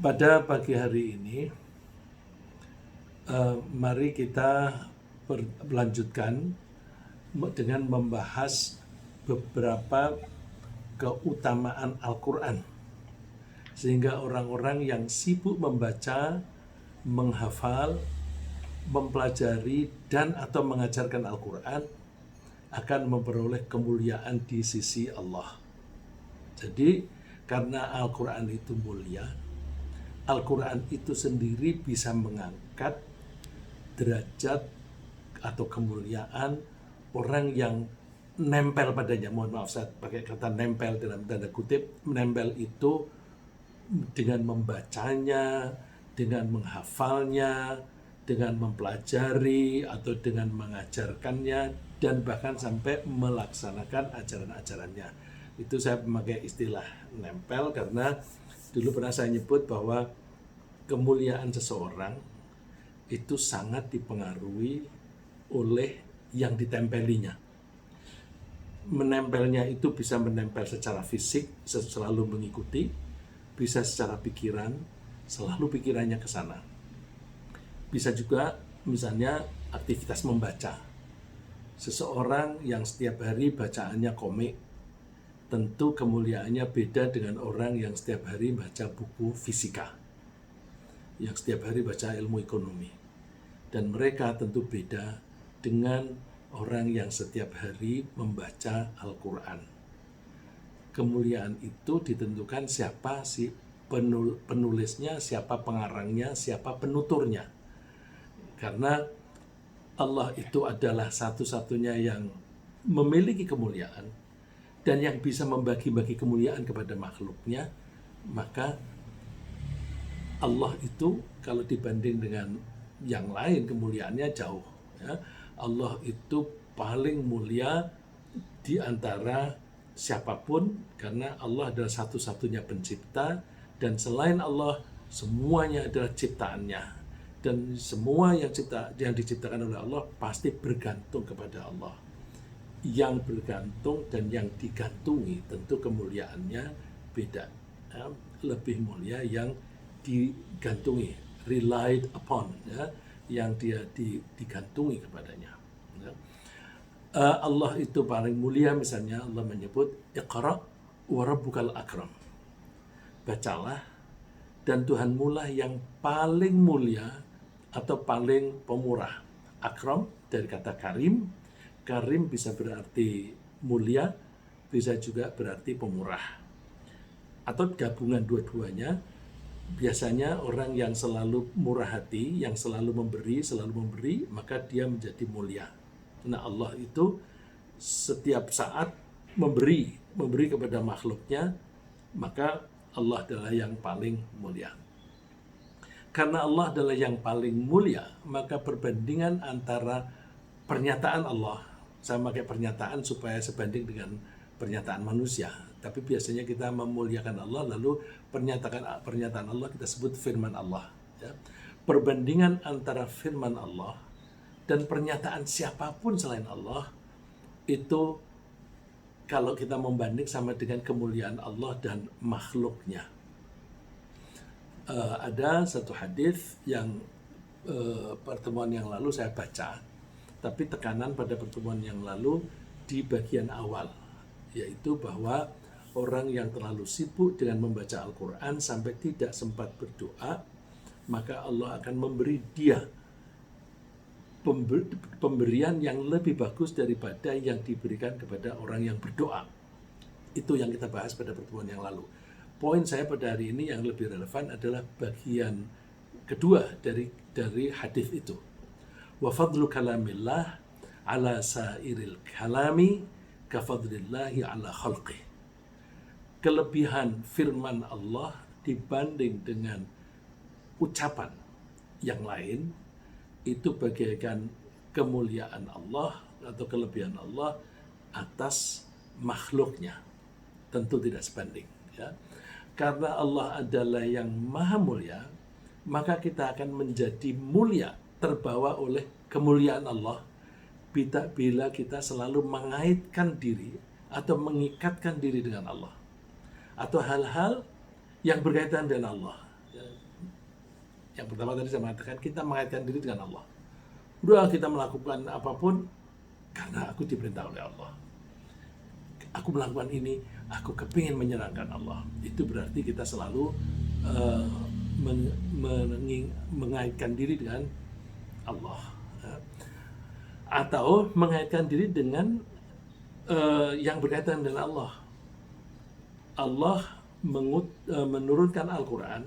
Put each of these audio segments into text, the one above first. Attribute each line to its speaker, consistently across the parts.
Speaker 1: Pada pagi hari ini, mari kita melanjutkan dengan membahas beberapa keutamaan Al-Quran. Sehingga orang-orang yang sibuk membaca, menghafal, mempelajari, dan atau mengajarkan Al-Quran akan memperoleh kemuliaan di sisi Allah. Jadi, karena Al-Quran itu mulia, Al-Quran itu sendiri bisa mengangkat derajat atau kemuliaan orang yang nempel padanya. Mohon maaf, saya pakai kata nempel dalam tanda kutip. Menempel itu dengan membacanya, dengan menghafalnya, dengan mempelajari atau dengan mengajarkannya, dan bahkan sampai melaksanakan ajaran-ajarannya. Itu saya memakai istilah nempel karena dulu pernah saya nyebut bahwa kemuliaan seseorang itu sangat dipengaruhi oleh yang ditempelinya. Menempelnya itu bisa menempel secara fisik, selalu mengikuti, bisa secara pikiran, selalu pikirannya ke sana. Bisa juga misalnya aktivitas membaca. Seseorang yang setiap hari bacaannya komik, tentu kemuliaannya beda dengan orang yang setiap hari baca buku fisika, yang setiap hari baca ilmu ekonomi. Dan mereka tentu beda dengan orang yang setiap hari membaca Al-Quran. Kemuliaan itu ditentukan siapa si penulisnya, siapa pengarangnya, siapa penuturnya. Karena Allah itu adalah satu-satunya yang memiliki kemuliaan dan yang bisa membagi-bagi kemuliaan kepada makhluknya. Maka Allah itu kalau dibanding dengan yang lain kemuliaannya jauh, ya. Allah itu paling mulia di antara siapapun karena Allah adalah satu-satunya pencipta, dan selain Allah semuanya adalah ciptaannya, dan semua yang diciptakan oleh Allah pasti bergantung kepada Allah. Yang bergantung dan yang digantungi tentu kemuliaannya beda, ya. Lebih mulia yang digantungi, relied upon, ya, yang dia digantungi kepadanya, ya. Allah itu paling mulia. Misalnya Allah menyebut Iqra wa rabbukal akram, bacalah dan Tuhanmu lah yang paling mulia atau paling pemurah. Akram dari kata karim. Karim bisa berarti mulia, bisa juga berarti pemurah, atau gabungan dua-duanya. Biasanya orang yang selalu murah hati, yang selalu memberi, maka dia menjadi mulia. Nah, Allah itu setiap saat memberi kepada makhluknya, maka Allah adalah yang paling mulia. Karena Allah adalah yang paling mulia, maka perbandingan antara pernyataan Allah, saya pakai pernyataan supaya sebanding dengan pernyataan manusia, tapi biasanya kita memuliakan Allah, lalu pernyataan Allah kita sebut firman Allah, ya. Perbandingan antara firman Allah dan pernyataan siapapun selain Allah itu, kalau kita membanding, sama dengan kemuliaan Allah dan makhluknya. Ada satu hadis yang pertemuan yang lalu saya baca, tapi tekanan pada pertemuan yang lalu di bagian awal, yaitu bahwa orang yang terlalu sibuk dengan membaca Al-Quran sampai tidak sempat berdoa, maka Allah akan memberi dia pemberian yang lebih bagus daripada yang diberikan kepada orang yang berdoa. Itu yang kita bahas pada pertemuan yang lalu. Poin saya pada hari ini yang lebih relevan adalah bagian kedua dari hadis itu. Wa fadlu kalamillah ala sairil kalami ka fadlillahi ala khalqih. Kelebihan firman Allah dibanding dengan ucapan yang lain itu bagaikan kemuliaan Allah atau kelebihan Allah atas makhluknya. Tentu tidak sebanding, ya. Karena Allah adalah yang maha mulia, maka kita akan menjadi mulia, terbawa oleh kemuliaan Allah bila kita selalu mengaitkan diri atau mengikatkan diri dengan Allah, atau hal-hal yang berkaitan dengan Allah, Yang pertama tadi saya mengatakan kita mengaitkan diri dengan Allah. Udah kita melakukan apapun karena aku diperintah oleh Allah. Aku melakukan ini, aku kepingin menyenangkan Allah. Itu berarti kita selalu mengaitkan diri dengan Allah. Atau mengaitkan diri dengan yang berkaitan dengan Allah. Allah menurunkan Al-Quran.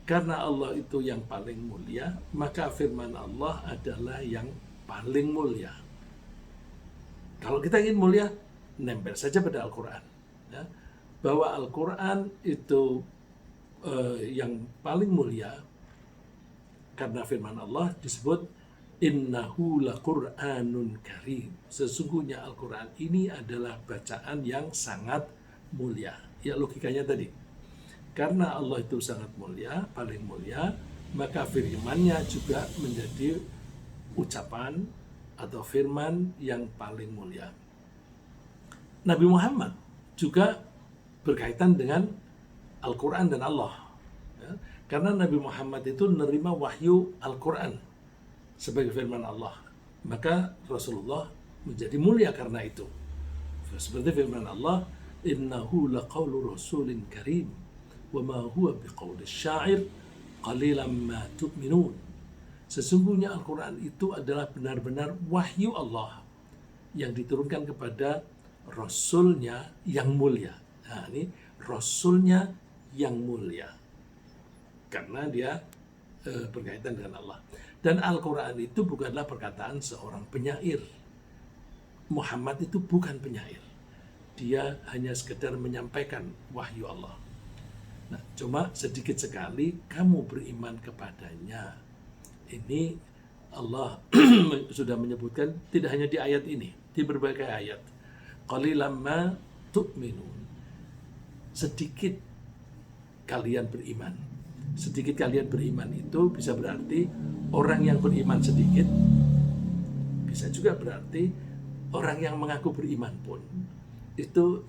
Speaker 1: Karena Allah itu yang paling mulia, maka firman Allah adalah yang paling mulia. Kalau kita ingin mulia, nempel saja pada Al-Quran. Ya. Bahwa Al-Quran itu yang paling mulia, karena firman Allah disebut, Innahu laqur'anun karim. Sesungguhnya Al-Quran ini adalah bacaan yang sangat mulia. Ya, logikanya tadi. Karena Allah itu sangat mulia, paling mulia, maka firman-Nya juga menjadi ucapan atau firman yang paling mulia. Nabi Muhammad juga berkaitan dengan Al-Quran dan Allah. Ya, karena Nabi Muhammad itu menerima wahyu Al-Quran sebagai firman Allah. Maka Rasulullah menjadi mulia karena itu. Seperti firman Allah, Innahu laqawlu rasulin karim. وَمَا هُوَ بِقَوْلِ الشَّاعِرِ قَلِيلًا مَا تُؤْمِنُونَ. Sesungguhnya Al-Quran itu adalah benar-benar wahyu Allah yang diturunkan kepada Rasulnya yang mulia. Nah, ini Rasulnya yang mulia karena dia berkaitan dengan Allah. Dan Al-Quran itu bukanlah perkataan seorang penyair. Muhammad itu bukan penyair. Dia hanya sekedar menyampaikan wahyu Allah. Nah, cuma sedikit sekali kamu beriman kepadanya. Ini Allah sudah menyebutkan tidak hanya di ayat ini, di berbagai ayat. Qalilan ma tu'minun. Sedikit kalian beriman. Sedikit kalian beriman itu bisa berarti orang yang beriman sedikit, bisa juga berarti orang yang mengaku beriman pun itu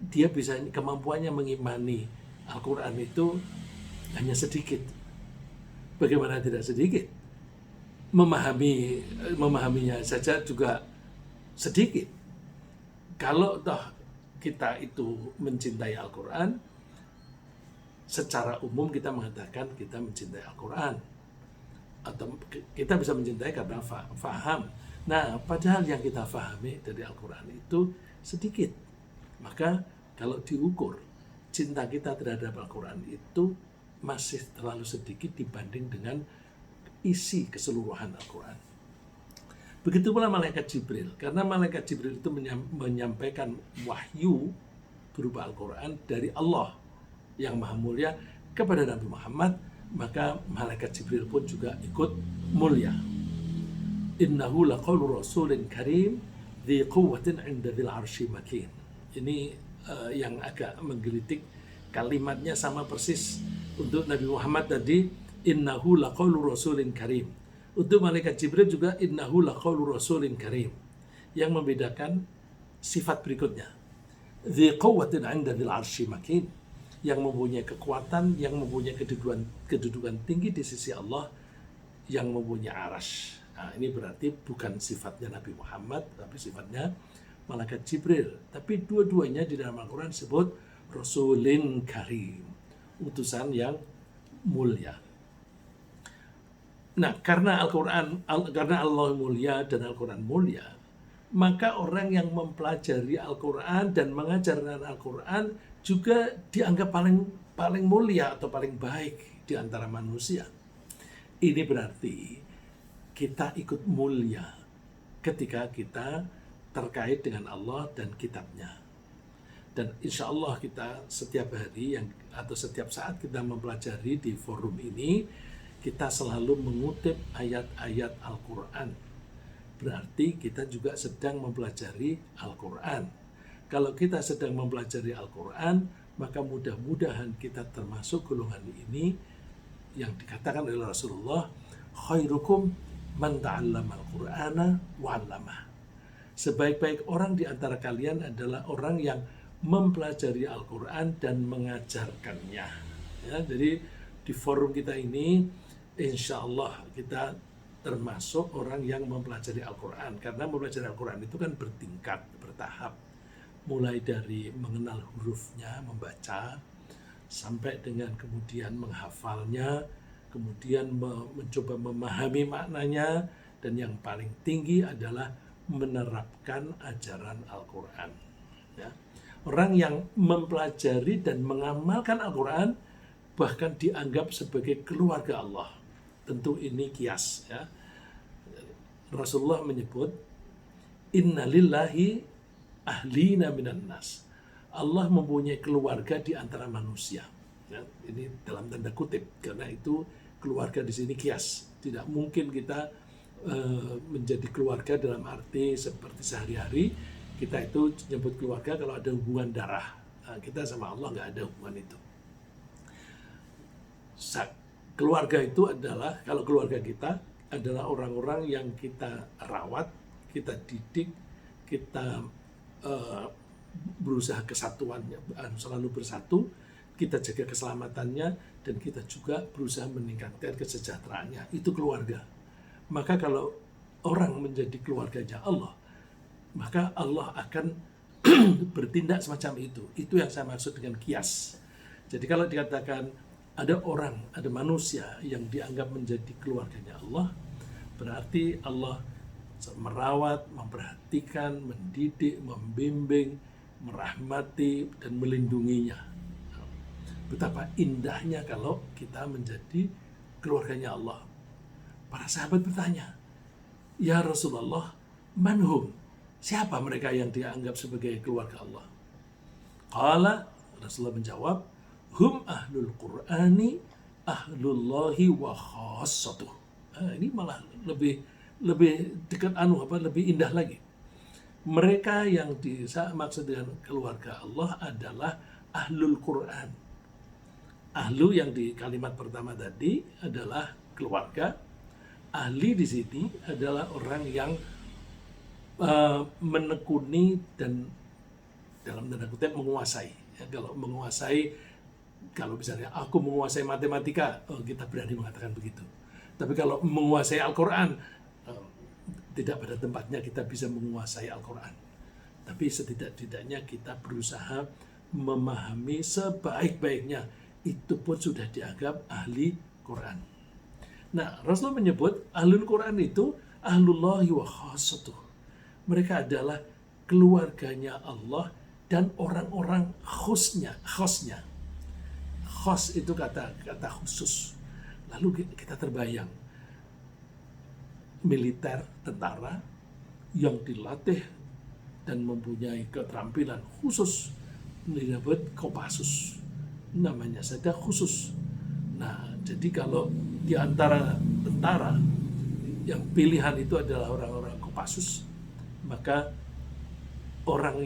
Speaker 1: dia bisa kemampuannya mengimani Al-Quran itu hanya sedikit. Bagaimana tidak sedikit? Memahaminya saja juga sedikit. Kalau toh kita itu mencintai Al-Quran, secara umum kita mengatakan kita mencintai Al-Quran. Atau kita bisa mencintai karena faham. Nah, padahal yang kita fahami dari Al-Quran itu sedikit. Maka kalau diukur, cinta kita terhadap Al-Quran itu masih terlalu sedikit dibanding dengan isi keseluruhan Al-Quran. Begitu pula malaikat Jibril, karena malaikat Jibril itu menyampaikan wahyu berupa Al-Quran dari Allah yang Maha Mulia kepada Nabi Muhammad, maka malaikat Jibril pun juga ikut mulia. Innahu laqawlu rasulin karim dhi quwwatin 'inda dzil 'arsy makin. Ini yang agak menggelitik, kalimatnya sama persis untuk Nabi Muhammad tadi, innahu laqawlu rasulin karim. Untuk malaikat Jibril juga innahu laqawlu rasulin karim. Yang membedakan sifat berikutnya, dzi quwwatin 'inda dzil 'arsy makin, yang mempunyai kekuatan, yang mempunyai kedudukan tinggi di sisi Allah, yang mempunyai arasy. Nah, ini berarti bukan sifatnya Nabi Muhammad, tapi sifatnya malaikat Jibril. Tapi dua-duanya di dalam Al-Quran disebut Rasulin Karim, utusan yang mulia. Nah, karena karena Allah mulia dan Al-Quran mulia, maka orang yang mempelajari Al-Quran dan mengajarkan Al-Quran juga dianggap paling mulia atau paling baik di antara manusia. Ini berarti kita ikut mulia ketika kita terkait dengan Allah dan kitabnya. Dan insya Allah kita setiap hari atau setiap saat kita mempelajari di forum ini, kita selalu mengutip ayat-ayat Al-Quran. Berarti kita juga sedang mempelajari Al-Quran. Kalau kita sedang mempelajari Al-Quran, maka mudah-mudahan kita termasuk golongan ini yang dikatakan oleh Rasulullah, khairukum man ta'allama al-Qur'ana wa 'allamah. Sebaik-baik orang di antara kalian adalah orang yang mempelajari Al-Quran dan mengajarkannya. Ya, jadi di forum kita ini, insya Allah kita termasuk orang yang mempelajari Al-Quran. Karena mempelajari Al-Quran itu kan bertingkat, bertahap. Mulai dari mengenal hurufnya, membaca, sampai dengan kemudian menghafalnya, kemudian mencoba memahami maknanya, dan yang paling tinggi adalah menerapkan ajaran Al-Quran. Ya. Orang yang mempelajari dan mengamalkan Al-Quran bahkan dianggap sebagai keluarga Allah. Tentu ini kias. Ya. Rasulullah menyebut, Inna lillahi ahlina minan nas. Allah mempunyai keluarga di antara manusia. Ya, ini dalam tanda kutip, karena itu keluarga di sini kias. Tidak mungkin kita menjadi keluarga dalam arti seperti sehari-hari kita itu nyebut keluarga kalau ada hubungan darah. Nah, kita sama Allah nggak ada hubungan itu. Keluarga itu adalah, kalau keluarga kita adalah orang-orang yang kita rawat, kita didik, kita berusaha kesatuannya, selalu bersatu, kita jaga keselamatannya, dan kita juga berusaha meningkatkan kesejahteraannya. Itu keluarga. Maka kalau orang menjadi keluarganya Allah, maka Allah akan bertindak semacam itu. Itu yang saya maksud dengan kias. Jadi kalau dikatakan ada orang, ada manusia yang dianggap menjadi keluarganya Allah, berarti Allah merawat, memperhatikan, mendidik, membimbing, merahmati, dan melindunginya. Betapa indahnya kalau kita menjadi keluarganya Allah. Para sahabat bertanya, Ya Rasulullah, manhum? Siapa mereka yang dianggap sebagai keluarga Allah? Qala, Rasulullah menjawab, hum ahlul Qur'ani ahlullahi wa khassatuh. Ini malah lebih dekat lebih indah lagi. Mereka yang maksud dengan keluarga Allah adalah ahlul Quran. Ahlu yang di kalimat pertama tadi adalah keluarga. Ahli di sini adalah orang yang menekuni dan dalam tanda kutip menguasai. Ya, kalau misalnya aku menguasai matematika, kita berani mengatakan begitu. Tapi kalau menguasai Al-Quran, tidak pada tempatnya kita bisa menguasai Al-Quran. Tapi setidak-tidaknya kita berusaha memahami sebaik-baiknya. Itu pun sudah dianggap ahli Quran. Nah, Rasulullah menyebut ahlul Quran itu ahlullahi wa khassatuh. Mereka adalah keluarganya Allah dan orang-orang khosnya. Khos itu kata khusus. Lalu kita terbayang militer, tentara yang dilatih dan mempunyai keterampilan khusus disebut Kopassus, namanya saja khusus. Nah, jadi kalau di antara tentara yang pilihan itu adalah orang-orang Kopassus, maka orang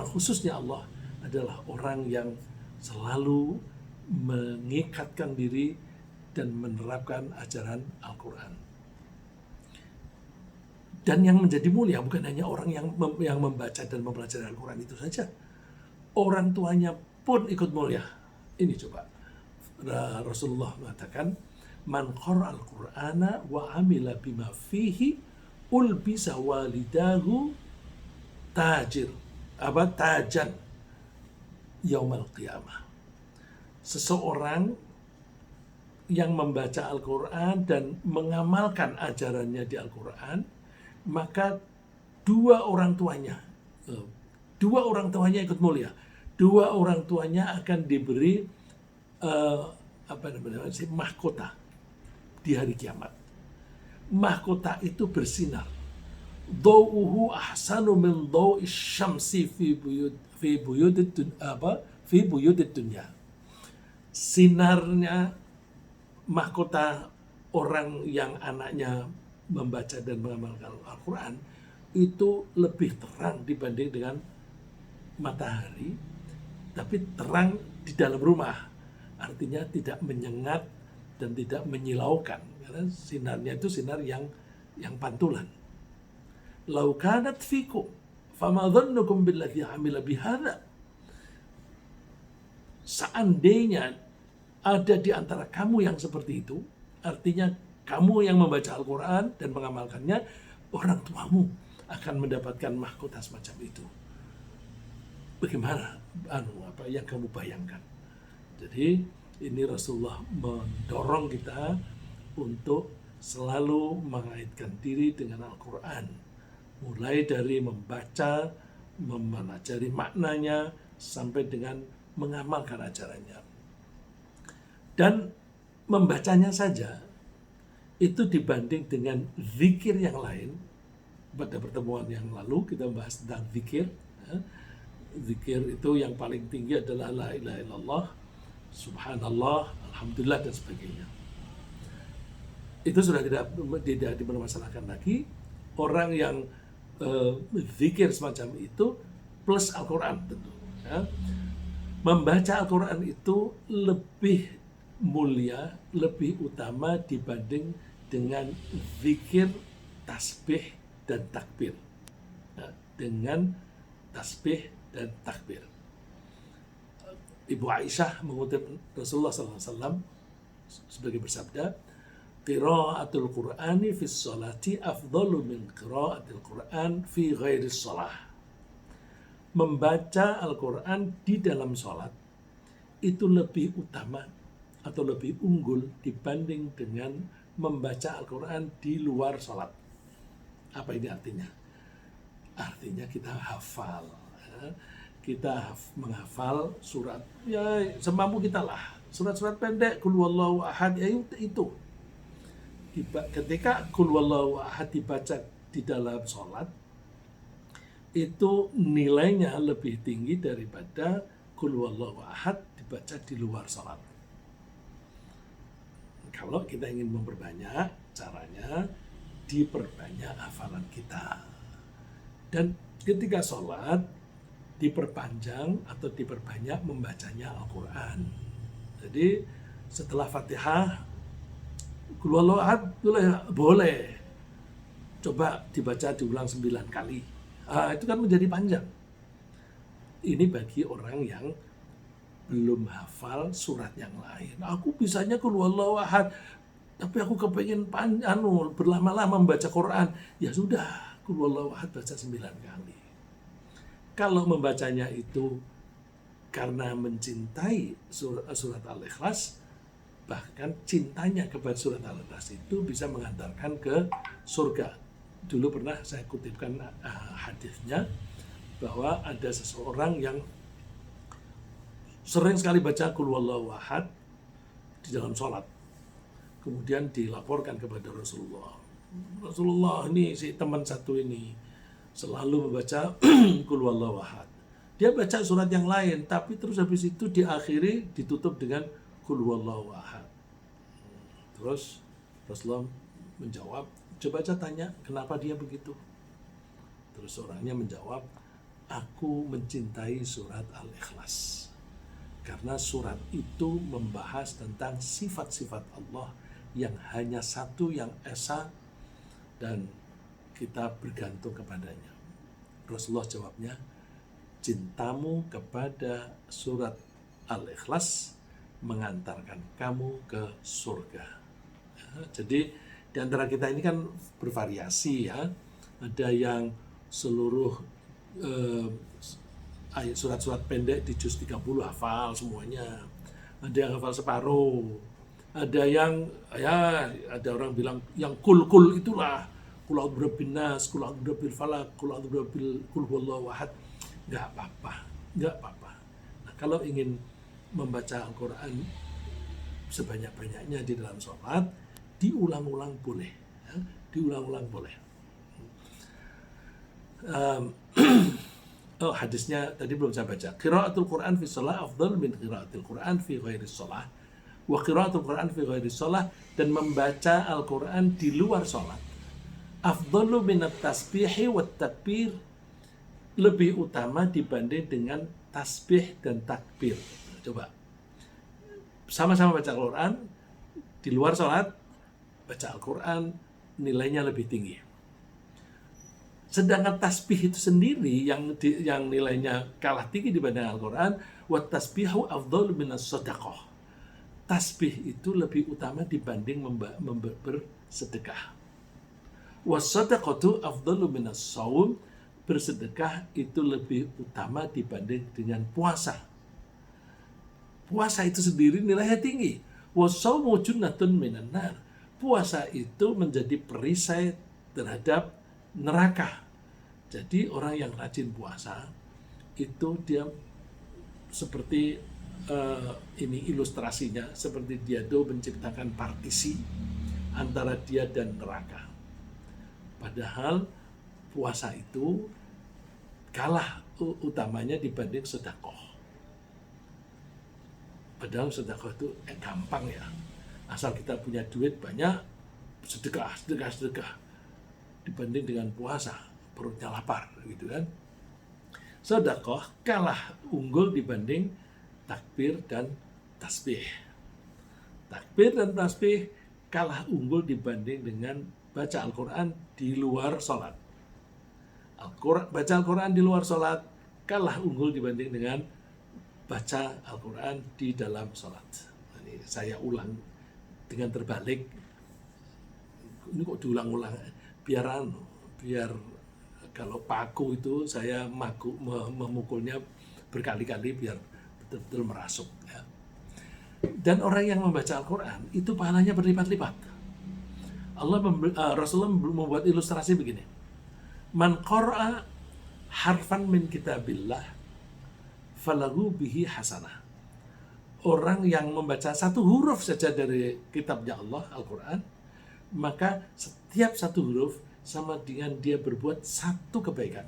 Speaker 1: khususnya Allah adalah orang yang selalu mengikatkan diri dan menerapkan ajaran Al-Quran. Dan yang menjadi mulia bukan hanya orang yang membaca dan mempelajari Al-Quran itu saja. Orang tuanya pun ikut mulia. Ini coba. Rasulullah mengatakan, Man qara al-Qur'ana wa amila bima fihi ulbisa walidahu tajan yaumal qiyamah. Seseorang yang membaca Al-Quran dan mengamalkan ajarannya di Al-Quran, maka dua orang tuanya ikut mulia. Dua orang tuanya akan diberi mahkota di hari kiamat. Mahkota itu bersinar. Dhau'uhu ahsanu min dhau'is syamsi fi buyutid dunya. Sinarnya mahkota orang yang anaknya membaca dan mengamalkan Al-Quran itu lebih terang dibanding dengan matahari, tapi terang di dalam rumah, artinya tidak menyengat dan tidak menyilaukan, karena sinarnya itu sinar yang pantulan. Lau kanat fikum fama dhannukum billadhi amila bihadza. Seandainya ada di antara kamu yang seperti itu, artinya kamu yang membaca Al-Quran dan mengamalkannya, orang tuamu akan mendapatkan mahkota semacam itu. Bagaimana apa yang kamu bayangkan? Jadi ini Rasulullah mendorong kita untuk selalu mengaitkan diri dengan Al-Quran, mulai dari membaca, mempelajari maknanya, sampai dengan mengamalkan ajarannya. Dan membacanya saja itu dibanding dengan zikir yang lain. Pada pertemuan yang lalu kita bahas tentang zikir. Zikir itu yang paling tinggi adalah la ilaha illallah, subhanallah, alhamdulillah, dan sebagainya. Itu sudah tidak dipermasalahkan lagi. Orang yang zikir semacam itu plus Al-Quran tentu. Membaca Al-Quran itu lebih mulia, lebih utama dibanding dengan zikir, tasbih, dan takbir. Dengan tasbih dan takbir. Ibu Aisyah mengutip Rasulullah SAW sebagai bersabda, qira'atul Qur'ani fi sholati afdalu min qira'atil Qur'an fi ghairi sholah. Membaca Al-Quran di dalam sholat itu lebih utama atau lebih unggul dibanding dengan membaca Al-Quran di luar sholat. Apa ini artinya? Artinya kita hafal. Kita menghafal surat, ya semampu kita lah. Surat-surat pendek, Qul huwallahu ahad, ya itu. Ketika Qul huwallahu ahad dibaca di dalam sholat, itu nilainya lebih tinggi daripada Qul huwallahu ahad dibaca di luar sholat. Kalau kita ingin memperbanyak, caranya diperbanyak hafalan kita. Dan ketika sholat, diperpanjang atau diperbanyak membacanya Al-Quran. Jadi setelah Fatihah, Qul huwallahu ahad boleh. Coba dibaca diulang 9 kali. Itu kan menjadi panjang. Ini bagi orang yang belum hafal surat yang lain. Aku bisanya Qul huwallahu ahad, tapi aku kepengen berlama-lama membaca Quran. Ya sudah, Qul huwallahu ahad baca 9 kali. Kalau membacanya itu karena mencintai surat Al-Ikhlas, bahkan cintanya kepada surat Al-Ikhlas itu bisa mengantarkan ke surga. Dulu pernah saya kutipkan hadisnya bahwa ada seseorang yang sering sekali baca Qul huwallahu ahad di dalam sholat. Kemudian dilaporkan kepada Rasulullah. Rasulullah, ini si teman satu ini selalu membaca Qul huwallahu ahad. Dia baca surat yang lain, tapi terus habis itu diakhiri ditutup dengan Qul huwallahu ahad. Terus Rasulullah menjawab, coba aja tanya kenapa dia begitu. Terus orangnya menjawab, aku mencintai surat Al-Ikhlas. Karena surat itu membahas tentang sifat-sifat Allah yang hanya satu yang esa dan kita bergantung kepadanya. Rasulullah jawabnya, cintamu kepada surat Al-Ikhlas mengantarkan kamu ke surga. Ya, jadi di antara kita ini kan bervariasi ya. Ada yang seluruh surat-surat pendek di juz 30 hafal semuanya. Ada yang hafal separuh. Ada yang ada orang bilang yang kul itulah Qul a'udzu birabbin nas, Qul a'udzu birabbil falaq, Qul a'udzu birabbil Qul huwallahu ahad. Enggak apa-apa. Nah, kalau ingin membaca Al-Qur'an sebanyak-banyaknya di dalam sholat, diulang-ulang boleh. Ya, diulang-ulang boleh. Hadisnya tadi belum saya baca. Qiraatul Quran fi shalah afdal min qiraatil Quran fi ghairi shalah. Wa qiraatul Quran fi ghairi shalah, dan membaca Al-Quran di luar sholat afdalu min at-tasbihi wat takbir, lebih utama dibanding dengan tasbih dan takbir. Coba sama-sama baca Al-Quran di luar sholat, baca Al-Quran nilainya lebih tinggi. Sedangkan tasbih itu sendiri yang nilainya kalah tinggi dibanding Al-Quran, wa tasbihu afdalu minas shadaqah. tasbih itu lebih utama dibanding bersedekah. Was-sadaqatu afdalu minas shaum, bersedekah itu lebih utama dibanding dengan puasa. Puasa itu sendiri nilainya tinggi. Was-shaumu junnatun minan nar. Puasa itu menjadi perisai terhadap neraka. Jadi orang yang rajin puasa itu dia seperti ini ilustrasinya, seperti dia menciptakan partisi antara dia dan neraka. Padahal puasa itu kalah utamanya dibanding sedekah. Padahal sedekah itu gampang ya. Asal kita punya duit banyak, sedekah. Dibanding dengan puasa, perutnya lapar gitu kan. Sedekah kalah unggul dibanding takbir dan tasbih. Takbir dan tasbih kalah unggul dibanding dengan baca Al-Quran di luar sholat. Baca Al-Quran di luar sholat kalah unggul dibanding dengan baca Al-Quran di dalam sholat. Ini saya ulang dengan terbalik. Ini kok diulang-ulang? Biar kalau paku itu saya memukulnya berkali-kali biar betul-betul merasuk. Ya. Dan orang yang membaca Al-Quran itu pahalanya berlipat-lipat. Rasulullah membuat ilustrasi begini. Man qara'a harfan min kitabillah falahu bihi hasanah. Orang yang membaca satu huruf saja dari kitabnya Allah, Al-Quran, maka setiap satu huruf sama dengan dia berbuat satu kebaikan.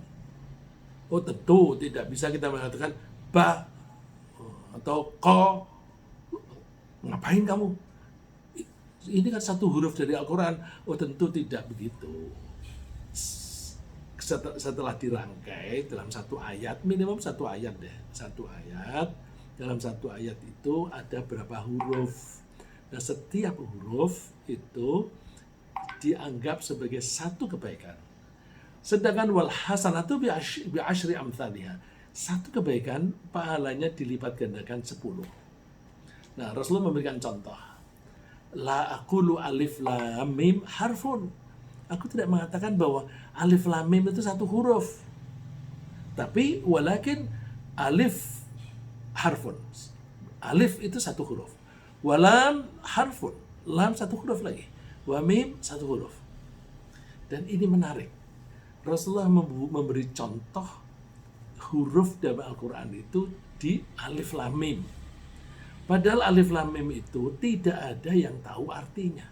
Speaker 1: Oh tentu tidak bisa kita mengatakan ba atau ko. Ngapain kamu? Ini kan satu huruf dari Al-Quran. Oh tentu tidak begitu. Setelah dirangkai dalam satu ayat, minimum satu ayat deh. Satu ayat, dalam satu ayat itu ada berapa huruf. Nah setiap huruf itu dianggap sebagai satu kebaikan. Sedangkan wal hasanatu bi asyri amthaliha. Satu kebaikan pahalanya dilipat gandakan 10. Nah Rasulullah memberikan contoh. La aqulu alif lam mim harfun. Aku tidak mengatakan bahwa alif lam mim itu satu huruf. Tapi walakin alif harfun. Alif itu satu huruf. Walam harfun. Lam satu huruf lagi. Wa mim satu huruf. Dan ini menarik. Rasulullah memberi contoh huruf dalam Al-Quran itu di alif lam mim. Padahal alif lam mim itu tidak ada yang tahu artinya.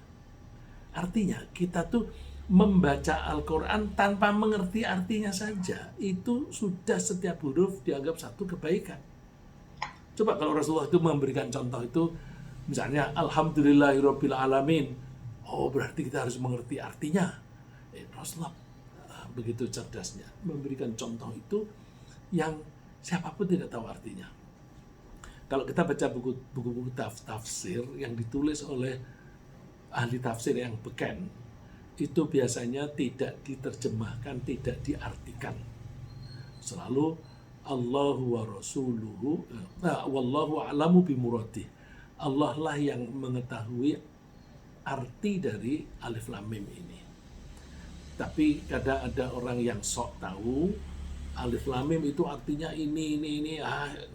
Speaker 1: Artinya kita tuh membaca Al-Quran tanpa mengerti artinya saja. Itu sudah setiap huruf dianggap satu kebaikan. Coba kalau Rasulullah itu memberikan contoh itu, misalnya Alhamdulillahirabbil alamin. Oh berarti kita harus mengerti artinya. Rasulullah begitu cerdasnya memberikan contoh itu yang siapapun tidak tahu artinya. Kalau kita baca buku-buku tafsir yang ditulis oleh ahli tafsir yang beken, itu biasanya tidak diterjemahkan, tidak diartikan. Selalu Allahu wa rasuluhu wallahu a'lamu bimuradih. Allah lah yang mengetahui arti dari alif lam mim ini. Tapi kadang ada orang yang sok tahu alif lam mim itu artinya ini,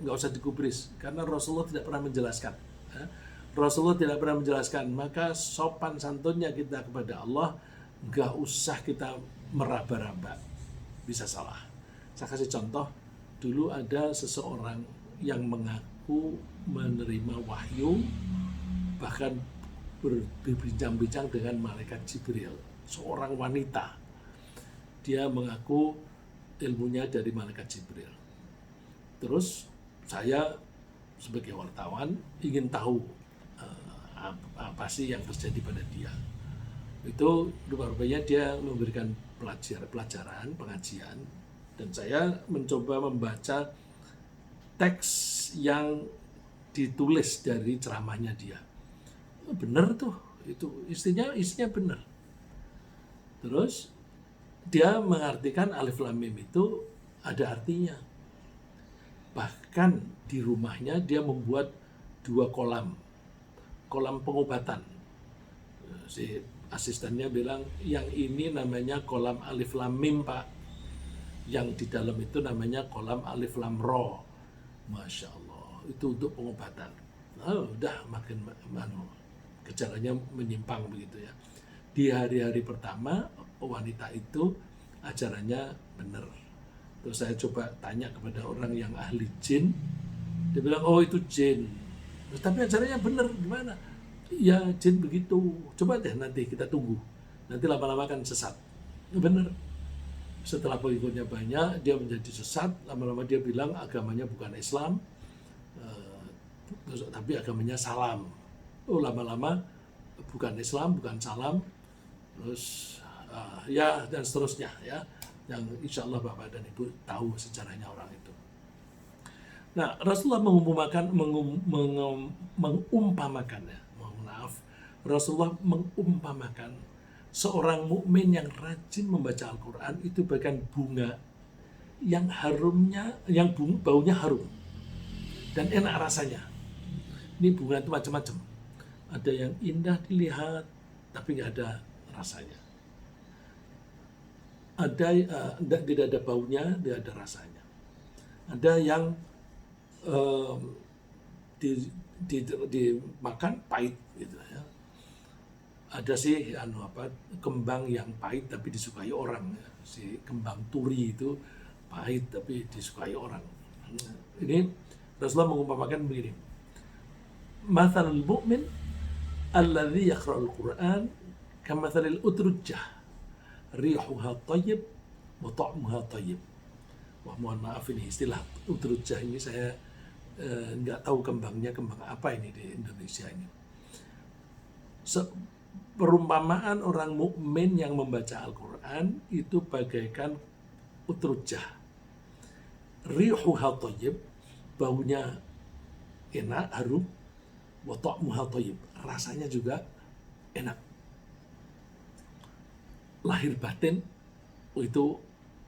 Speaker 1: nggak usah digubris karena Rasulullah tidak pernah menjelaskan. Rasulullah tidak pernah menjelaskan, maka sopan santunnya kita kepada Allah nggak usah kita meraba-raba, bisa salah. Saya kasih contoh, dulu ada seseorang yang mengaku menerima wahyu, bahkan berbincang-bincang dengan malaikat Jibril, seorang wanita. Dia mengaku ilmunya dari malaikat Jibril. Terus saya sebagai wartawan ingin tahu apa sih yang terjadi pada dia. Itu rupanya dia memberikan pelajaran, pengajian, dan saya mencoba membaca teks yang ditulis dari ceramahnya dia. Benar tuh, itu isinya benar. Terus dia mengartikan alif lam mim itu ada artinya. Bahkan di rumahnya dia membuat 2 kolam. kolam pengobatan. Si asistennya bilang, yang ini namanya kolam alif lam mim Pak, yang di dalam itu namanya kolam alif lam ro. Masya Allah, itu untuk pengobatan. Udah makin gejalanya menyimpang begitu ya. Di hari-hari pertama wanita itu ajarannya benar. Terus saya coba tanya kepada orang yang ahli jin, dia bilang, oh itu jin. Terus, tapi ajarannya benar, gimana? Ya jin begitu, coba deh nanti kita tunggu. Nanti lama-lama kan sesat. Benar. Setelah pengikutnya banyak, dia menjadi sesat. Lama-lama dia bilang agamanya bukan Islam, tapi agamanya salam. Oh, lama-lama bukan Islam, bukan salam. Terus ya dan seterusnya ya. Yang insya Allah Bapak dan Ibu tahu sejarahnya orang itu. Nah, Rasulullah mengumpamakannya. Rasulullah mengumpamakan seorang mukmin yang rajin membaca Al-Quran itu bagaikan bunga yang harumnya, yang baunya harum dan enak rasanya. Ini bunga itu macam-macam. Ada yang indah dilihat tapi nggak ada rasanya. Ada tidak ada baunya, tidak ada rasanya. Ada yang dimakan pahit gitu ya. Ada sih kembang yang pahit tapi disukai orang ya. Si kembang turi itu pahit tapi disukai orang. Ini Rasulullah mengumpamakan begini. Mathalul mu'min alladhi yaqra'ul Qur'an kamathalil utrujjah rihuha tayyib wa ta'muha tayyib. Wah, mohon maaf ini istilah utrujjah ini saya nggak tahu kembangnya kembang apa ini di Indonesia ini. Perumpamaan orang mukmin yang membaca Al-Quran itu bagaikan utrujah. Rihuha thayyib, baunya enak, harum. Wa ta'muha thayyib, rasanya juga enak. Lahir batin itu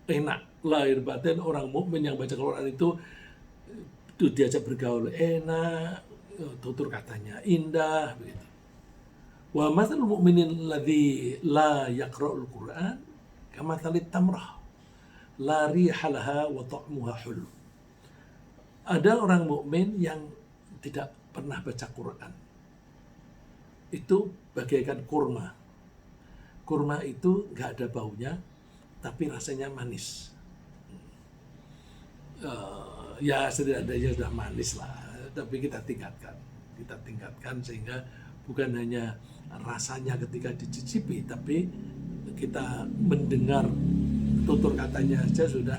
Speaker 1: enak. Lahir batin orang mukmin yang baca Al-Quran itu diajak bergaul enak, tutur katanya indah begitu. Wa mathalul mu'minin alladzi la yaqra'ul Qur'an kamathalit tamrah la riha laha wa ta'muha hulu. Ada orang mukmin yang tidak pernah baca Quran. Itu bagaikan kurma. Kurma itu nggak ada baunya, tapi rasanya manis. Ya setidaknya sudah manis lah, tapi kita tingkatkan sehingga bukan hanya rasanya ketika dicicipi, tapi kita mendengar tutur katanya saja sudah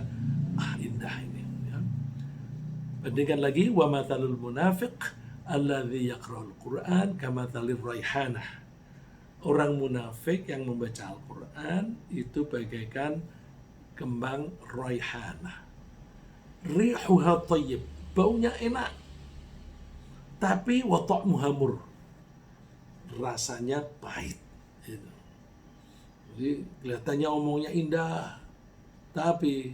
Speaker 1: indah ini ya. Bandingkan lagi wa mathalul munafiq alladzi yaqra'ul Qur'an kamathalir raihanah. Orang munafik yang membaca Al-Qur'an itu bagaikan kembang raihanah. Rihuha thayyib, baunya enak. Tapi wa ta'muha mur, rasanya pahit. Jadi kelihatannya omongnya indah, tapi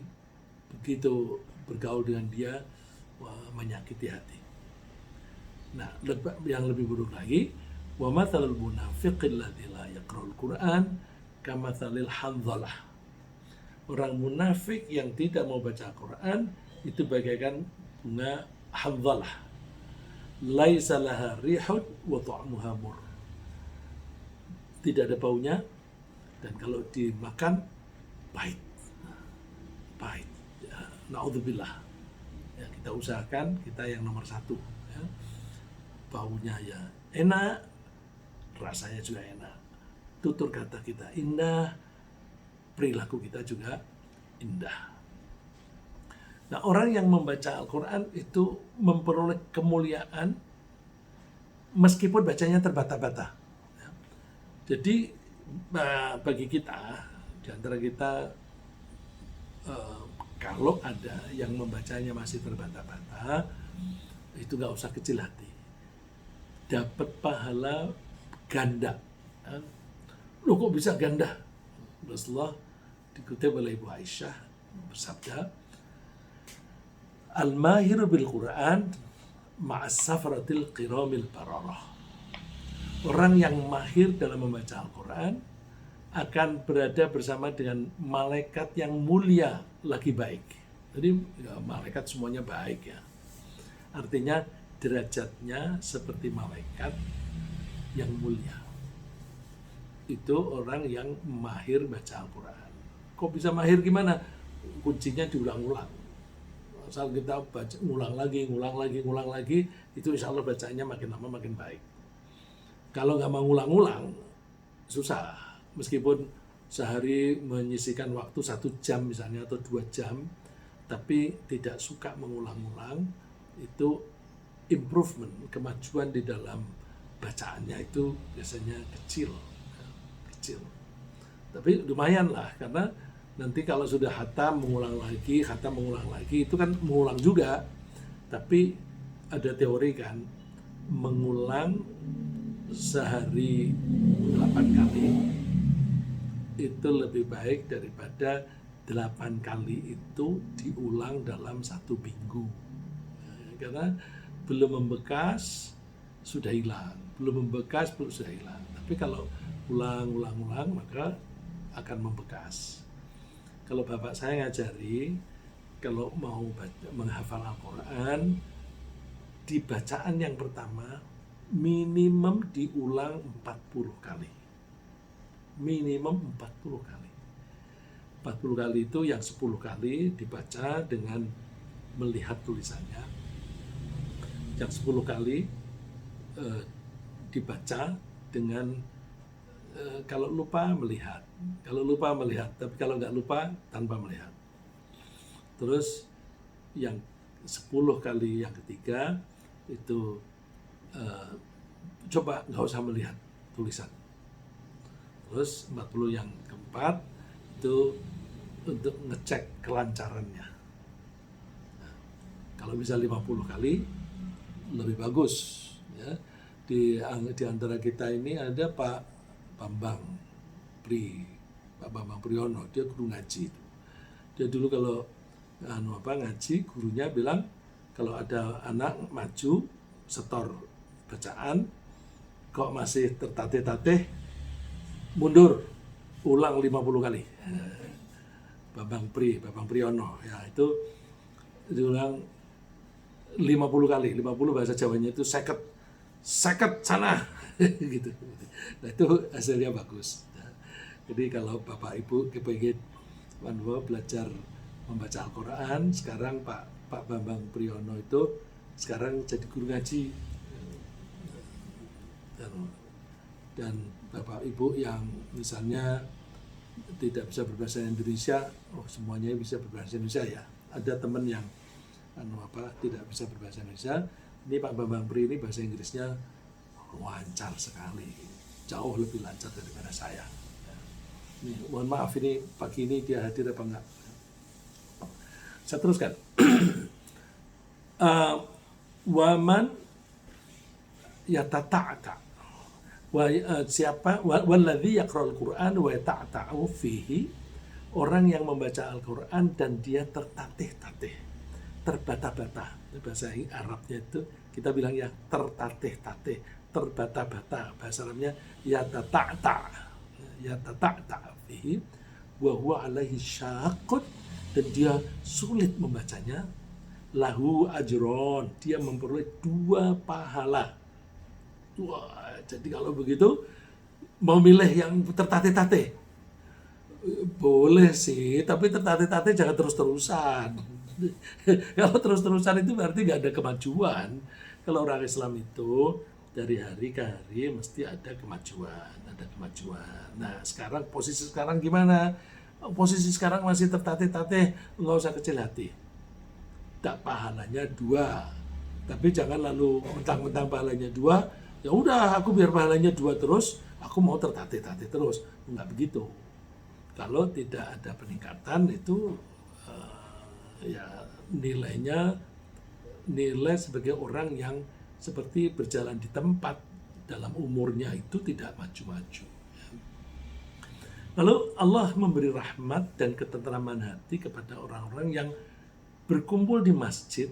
Speaker 1: begitu bergaul dengan dia menyakiti hati. Nah, yang lebih buruk lagi, wa mathalul munafiqil ladzi la yaqra'ul Qur'an kamathalil handhalah. Orang munafik yang tidak mau baca Al-Quran itu bagaikan bunga handhalah. Laisa laha rihun wa ta'muha mur. Tidak ada baunya, dan kalau dimakan pahit. Ya, naudzubillah. Ya, kita usahakan kita yang nomor satu. Ya. Baunya ya enak, rasanya juga enak. Tutur kata kita indah, perilaku kita juga indah. Nah, orang yang membaca Al-Quran itu memperoleh kemuliaan meskipun bacanya terbata-bata. Jadi bagi kita, di antara kita, kalau ada yang membacanya masih terbata-bata, itu nggak usah kecil hati. Dapat pahala ganda. Loh kok bisa ganda? Rasulullah dikutip oleh Ibu Aisyah bersabda, Al-mahiru bil Quran ma'as safratil qiramil bararah. Orang yang mahir dalam membaca Al-Quran akan berada bersama dengan malaikat yang mulia lagi baik. Jadi ya, malaikat semuanya baik ya. Artinya derajatnya seperti malaikat yang mulia. Itu orang yang mahir baca Al-Quran. Kok bisa mahir gimana? Kuncinya diulang-ulang. Asal kita baca, ngulang lagi, itu insya Allah bacanya makin lama makin baik. Kalau nggak mau ngulang-ngulang, susah. Meskipun sehari menyisihkan waktu 1 jam misalnya atau 2 jam, tapi tidak suka mengulang-ulang, itu improvement, kemajuan di dalam bacaannya itu biasanya kecil. Tapi lumayan lah, karena nanti kalau sudah khatam mengulang lagi, itu kan mengulang juga. Tapi ada teori kan, mengulang sehari 8 kali itu lebih baik daripada 8 kali itu diulang dalam 1 minggu. Karena belum membekas sudah hilang, belum membekas sudah hilang. Tapi kalau ulang maka akan membekas. Kalau bapak saya ngajari, kalau mau menghafal Al-Quran, di bacaan yang pertama minimum diulang 40 kali. Minimum 40 kali. 40 kali itu yang 10 kali dibaca dengan melihat tulisannya. Yang 10 kali dibaca dengan kalau lupa melihat. Tapi kalau nggak lupa tanpa melihat. Terus yang 10 kali yang ketiga itu coba nggak usah melihat tulisan. Terus 40 yang keempat itu untuk ngecek kelancarannya. Nah, kalau bisa 50 kali lebih bagus ya. Di antara kita ini ada Pak Bambang Priyono, dia guru ngaji itu. Dia dulu kalau ngaji, gurunya bilang kalau ada anak maju setor bacaan kok masih tertatih-tatih, mundur, ulang 50 kali. Bambang Priyono ya, itu diulang 50 kali. 50 bahasa Jawanya itu seket sana gitu. Nah, itu hasilnya bagus. Jadi kalau Bapak Ibu kepingin belajar membaca Al-Quran, sekarang Pak Bambang Priyono itu sekarang jadi guru ngaji. Dan Bapak Ibu yang misalnya tidak bisa berbahasa Indonesia, semuanya bisa berbahasa Indonesia ya. Ada teman yang tidak bisa berbahasa Indonesia. Ini Pak Bambang Pri ini bahasa Inggrisnya lancar sekali, jauh lebih lancar daripada saya. Ini, mohon maaf ini pagi ini dia hadir apa enggak? Saya teruskan. Waman yatata'ta. Siapa walladzi yaqra'ul Qur'an wa yata'ta'u fihi, orang yang membaca Al-Qur'an dan dia tertatih-tatih, terbata-bata. Bahasa Arabnya itu kita bilang ya tertatih-tatih, terbata-bata. Bahasa Arabnya yatata'ta fihi wa huwa alaihi syaqqun, dan dia sulit membacanya, lahu ajron, dia memperoleh 2 pahala. Wah, jadi kalau begitu mau milih yang tertatih-tatih boleh sih, tapi tertatih-tatih jangan terus-terusan. Kalau terus-terusan itu berarti nggak ada kemajuan. Kalau orang Islam itu dari hari ke hari mesti ada kemajuan. Nah, sekarang posisi sekarang gimana? Posisi sekarang masih tertatih-tatih, nggak usah kecil hati. Tak pahalanya 2, tapi jangan lalu mentang-mentang pahalanya 2, ya udah aku biar pahalanya 2 terus, aku mau tertatih-tatih terus. Enggak begitu. Kalau tidak ada peningkatan itu ya nilai sebagai orang yang seperti berjalan di tempat, dalam umurnya itu tidak maju-maju. Lalu Allah memberi rahmat dan ketentraman hati kepada orang-orang yang berkumpul di masjid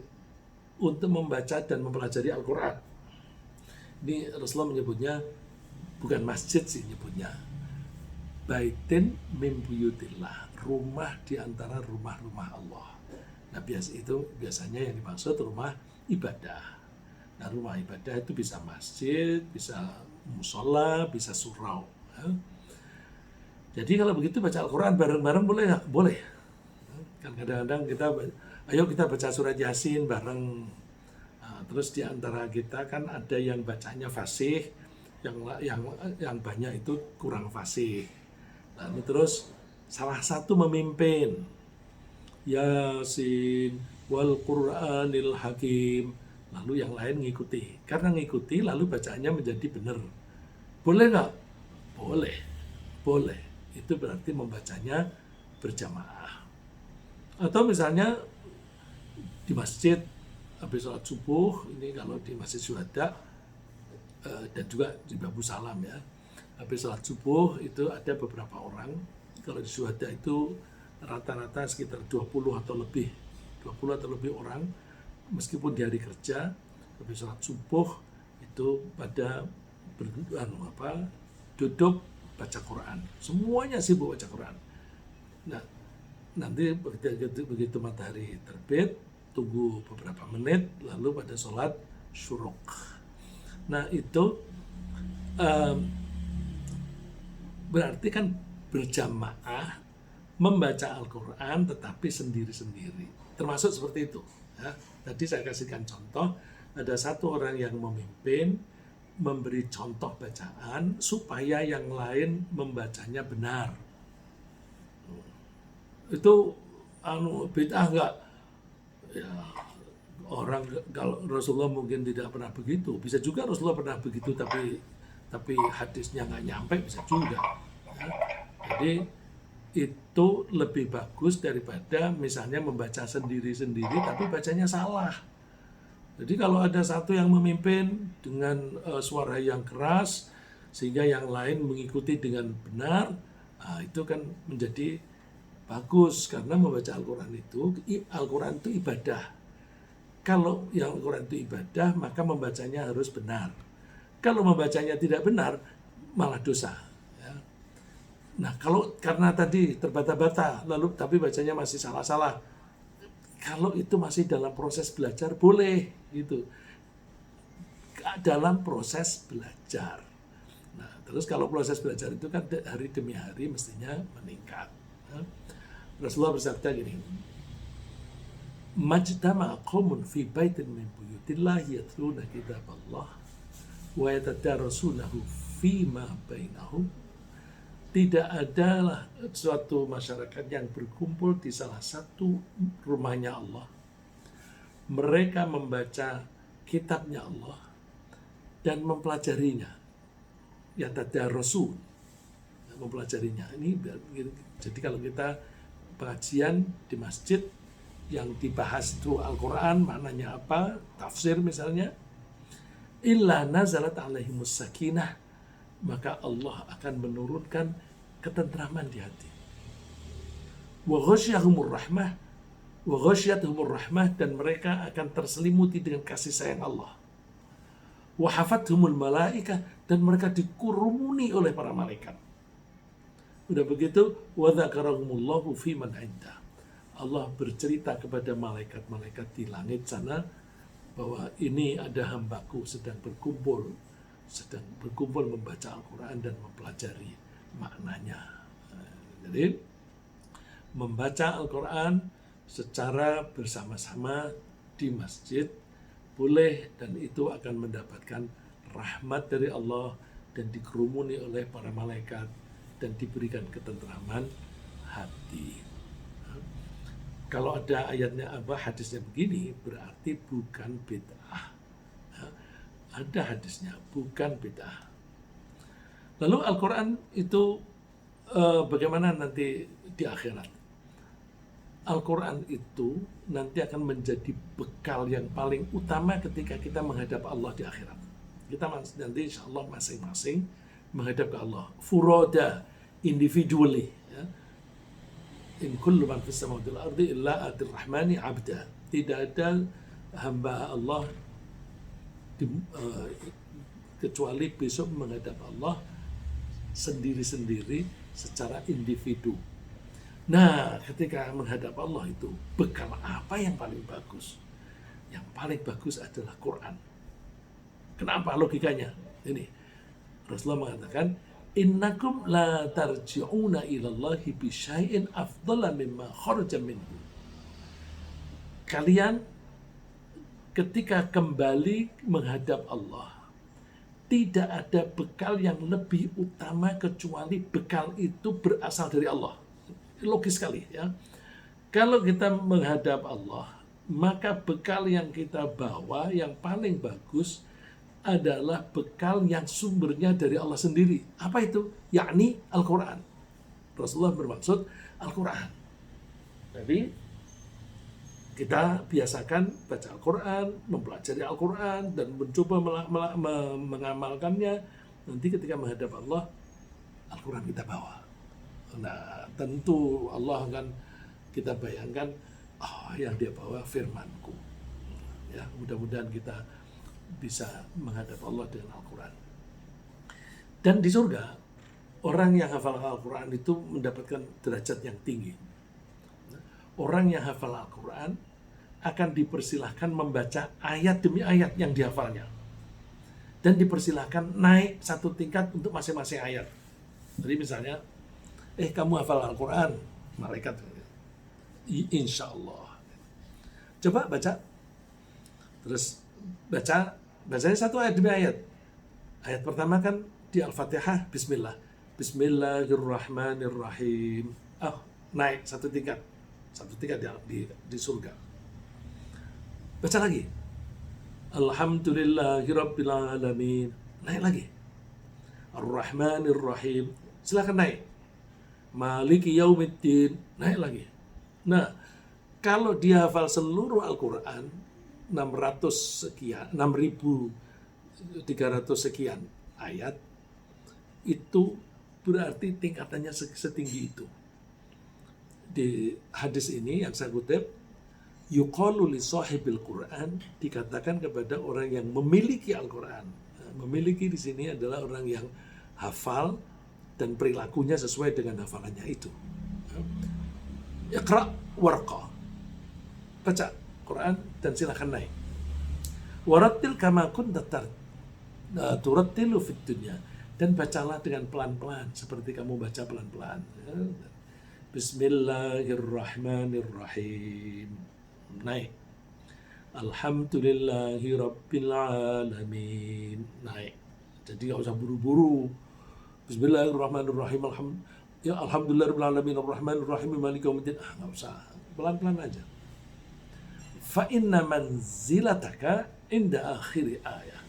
Speaker 1: untuk membaca dan mempelajari Al-Quran. Ini Rasulullah menyebutnya bukan masjid sih nyebutnya, baitin min buyutillah, rumah di antara rumah-rumah Allah. Nah, biasanya yang dimaksud rumah ibadah. Nah, rumah ibadah itu bisa masjid, bisa musola, bisa surau. Ya. Jadi kalau begitu baca Al-Quran bareng-bareng boleh nggak? Boleh. Kan kadang-kadang ayo kita baca surat Yasin bareng. Nah, terus di antara kita kan ada yang bacanya fasih, yang banyak itu kurang fasih. Lalu terus salah satu memimpin, Yasin wal Qur'anil Hakim, lalu yang lain ngikuti. Karena ngikuti lalu bacaannya menjadi benar. Boleh nggak? Boleh. Boleh. Itu berarti membacanya berjamaah. Atau misalnya di masjid habis sholat subuh, ini kalau di Masjid Syuhada dan juga di Babu Salam ya, habis sholat subuh itu ada beberapa orang. Kalau di Syuhada itu rata-rata sekitar 20 atau lebih orang, meskipun di hari kerja, habis sholat subuh itu pada duduk baca Quran. Semuanya sibuk baca Quran. Nah, nanti begitu matahari terbit, tunggu beberapa menit, lalu pada sholat syuruk. Nah, itu berarti kan berjamaah membaca Al-Quran tetapi sendiri-sendiri. Termasuk seperti itu. Ya. Tadi saya kasihkan contoh, ada satu orang yang memimpin, memberi contoh bacaan supaya yang lain membacanya benar. Itu bid'ah enggak? Ya, orang kalau Rasulullah mungkin tidak pernah begitu. Bisa juga Rasulullah pernah begitu tapi hadisnya nggak nyampe, bisa juga. Ya. Jadi itu lebih bagus daripada misalnya membaca sendiri-sendiri tapi bacanya salah. Jadi kalau ada satu yang memimpin dengan suara yang keras sehingga yang lain mengikuti dengan benar, itu kan menjadi bagus karena membaca Al-Quran itu ibadah. Kalau yang Al-Quran itu ibadah, maka membacanya harus benar. Kalau membacanya tidak benar, malah dosa. Ya. Nah, kalau karena tadi terbata-bata, lalu tapi bacanya masih salah-salah, kalau itu masih dalam proses belajar, boleh gitu. Dalam proses belajar. Nah, terus kalau proses belajar itu kan hari demi hari mestinya meningkat. Ya. Rasulullah bersabda gini, Majtama'a qaumun fi baitin min buyutillahi yatluna kitaballah wa yatadarasunahu fima bainahum. Tidak adalah suatu masyarakat yang berkumpul di salah satu rumahnya Allah. Mereka membaca kitabnya Allah dan mempelajarinya. Yatadarasun, mempelajarinya. Jadi kalau kita pengajian di masjid yang dibahas itu Al-Quran, maknanya apa, tafsir misalnya, illa nazalat alaihimus sakinah, maka Allah akan menurunkan ketentraman di hati. Wa ghasyiyahumur rahmah, dan mereka akan terselimuti dengan kasih sayang Allah. Wa hafathumul malaikah, dan mereka dikurumuni oleh para malaikat. Udah begitu, wa dzakarahumullahu fi man 'indah. Allah bercerita kepada malaikat-malaikat di langit sana bahwa ini ada hambaku sedang berkumpul membaca Al-Quran dan mempelajari maknanya. Jadi membaca Al-Quran secara bersama-sama di masjid boleh, dan itu akan mendapatkan rahmat dari Allah dan dikerumuni oleh para malaikat dan diberikan ketentraman hati. Kalau ada ayatnya hadisnya begini, berarti bukan bid'ah. Ada hadisnya, bukan bid'ah. Lalu Al-Quran itu bagaimana nanti di akhirat? Al-Quran itu nanti akan menjadi bekal yang paling utama ketika kita menghadap Allah di akhirat. Kita nanti insya Allah masing-masing menghadap ke Allah. Furoda, individually. Ya. In kullu man fis samawati wal ardi illa atir rahmani abda. Tidak ada hamba Allah kecuali besok menghadap Allah sendiri-sendiri secara individu. Nah, ketika menghadap Allah itu, bekal apa yang paling bagus? Yang paling bagus adalah Quran. Kenapa logikanya? Ini, Rasulullah mengatakan, innakum la tarji'una ilallahi bisyai'in afdala mimma kharaja minhu. Kalian ketika kembali menghadap Allah, tidak ada bekal yang lebih utama kecuali bekal itu berasal dari Allah. Logis sekali ya. Kalau kita menghadap Allah, maka bekal yang kita bawa yang paling bagus adalah bekal yang sumbernya dari Allah sendiri. Apa itu? Yakni Al-Quran. Rasulullah bermaksud Al-Quran. Jadi kita biasakan baca Al-Quran, mempelajari Al-Quran, dan mencoba mengamalkannya. Nanti ketika menghadap Allah, Al-Quran kita bawa. Nah, tentu Allah akan kita bayangkan, yang dia bawa firman-Ku. Ya, mudah-mudahan kita bisa menghadap Allah dengan Al-Quran. Dan di surga, orang yang hafal Al-Quran itu mendapatkan derajat yang tinggi. Orang yang hafal Al-Quran akan dipersilahkan membaca ayat demi ayat yang dihafalnya. Dan dipersilahkan naik satu tingkat untuk masing-masing ayat. Jadi misalnya, kamu hafal Al-Quran, malaikat, insya Allah. Coba baca. Terus bacanya satu ayat demi ayat. Ayat pertama kan di Al-Fatihah, Bismillah. Bismillahirrahmanirrahim. Naik satu tingkat di surga. Baca lagi. Alhamdulillahirabbil alamin. Naik lagi. Ar-Rahmanir-Rahim. Silakan naik. Maliki yaumiddin. Naik lagi. Nah, kalau dia hafal seluruh Al-Quran 6.300 sekian ayat, itu berarti tingkatannya setinggi itu. Di hadis ini yang saya kutip, yuqalu li sahibil Quran, dikatakan kepada orang yang memiliki Al-Quran. Memiliki di sini adalah orang yang hafal dan perilakunya sesuai dengan hafalannya itu. Iqra warqa. Baca Quran dan silakan naik. Warattil kama kunta turattilu fid dunya, dan bacalah dengan pelan-pelan seperti kamu baca pelan-pelan. Bismillahirrahmanirrahim. Naik. Alhamdulillahirabbil alamin. Naik. Jadi enggak usah buru-buru. Bismillahirrahmanirrahim. Alhamdulillahirabbil alamin arrahmanirrahim maliki yaumiddin. Enggak usah. Pelan-pelan aja. Fa inna manzilataka inda akhiri ayat.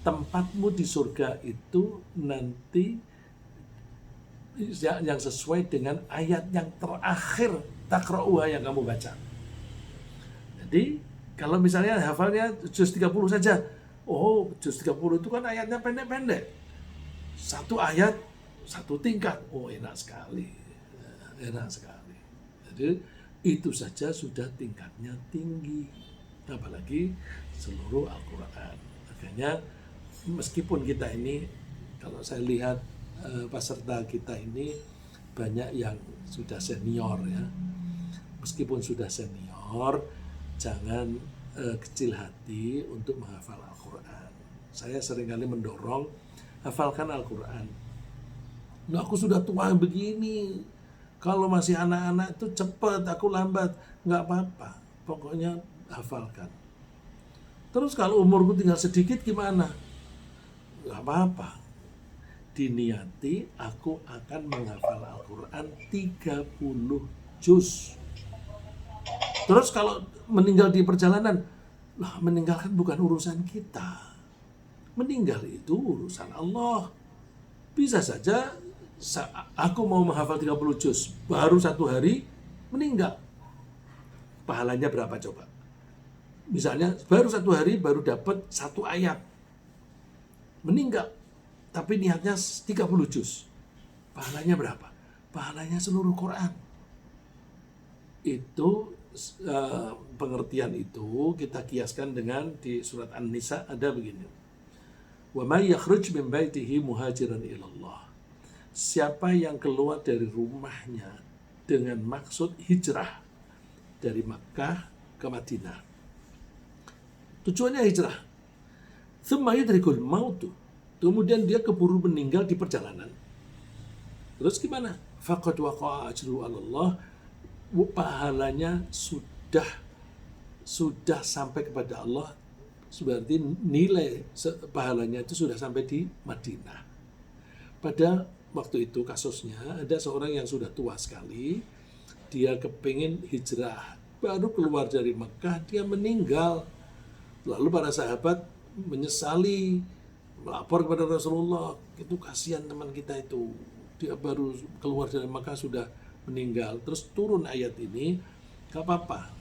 Speaker 1: Tempatmu di surga itu nanti yang sesuai dengan ayat yang terakhir takra'uha yang kamu baca. Jadi kalau misalnya hafalnya juz 30 saja, juz 30 itu kan ayatnya pendek-pendek. Satu ayat, satu tingkat. Enak sekali. Enak sekali. Jadi itu saja sudah tingkatnya tinggi. Apalagi seluruh Al-Quran. Makanya meskipun kita ini, kalau saya lihat peserta kita ini banyak yang sudah senior ya. Meskipun sudah senior, jangan kecil hati untuk menghafal Al-Quran. Saya seringkali mendorong, hafalkan Al-Quran. Nah, aku sudah tua begini. Kalau masih anak-anak itu cepat, aku lambat. Nggak apa-apa. Pokoknya hafalkan. Terus kalau umurku tinggal sedikit gimana? Nggak apa-apa. Diniati aku akan menghafal Al-Quran 30 juz. Terus kalau meninggal di perjalanan, meninggalkan bukan urusan kita. Meninggal itu urusan Allah. Bisa saja aku mau menghafal 30 juz, baru satu hari meninggal. Pahalanya berapa coba? Misalnya baru satu hari baru dapat satu ayat. Meninggal. Tapi niatnya 30 juz. Pahalanya berapa? Pahalanya seluruh Quran. Itu pengertian itu kita kiaskan dengan di surat An-Nisa ada begini. Wa may yakhruj min baitihi muhajiran ilallah. Siapa yang keluar dari rumahnya dengan maksud hijrah dari Makkah ke Madinah. Tujuannya hijrah. Tsumma yudrikul mautu. Kemudian dia keburu meninggal di perjalanan. Terus gimana? Faqad waqa'a ajru 'ala Allah. Pahalanya sudah sampai kepada Allah. Berarti nilai pahalanya itu sudah sampai di Madinah. Pada waktu itu kasusnya ada seorang yang sudah tua sekali, dia kepingin hijrah, baru keluar dari Mekah, dia meninggal. Lalu para sahabat menyesali, melapor kepada Rasulullah, itu kasihan teman kita itu, dia baru keluar dari Mekah sudah meninggal. Terus turun ayat ini, gak apa-apa,